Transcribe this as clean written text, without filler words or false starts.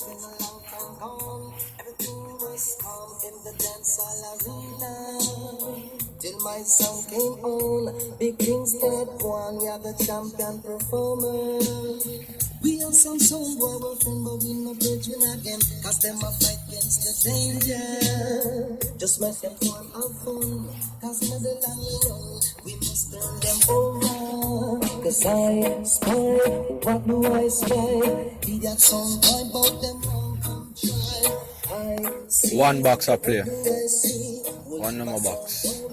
been a long time gone. Everything was calm in the dance hall arena. Till my song came on, Big Kingston one, yeah, the champion performer. We have some soul boy we're friend, but we no bridging again. Cause them a fight against the danger. Just make them fun have fun. Cause in the long run, we must turn them over. Cause I spy, what do I spy? He that song boy about them wrong, come try. One box up here. One number box.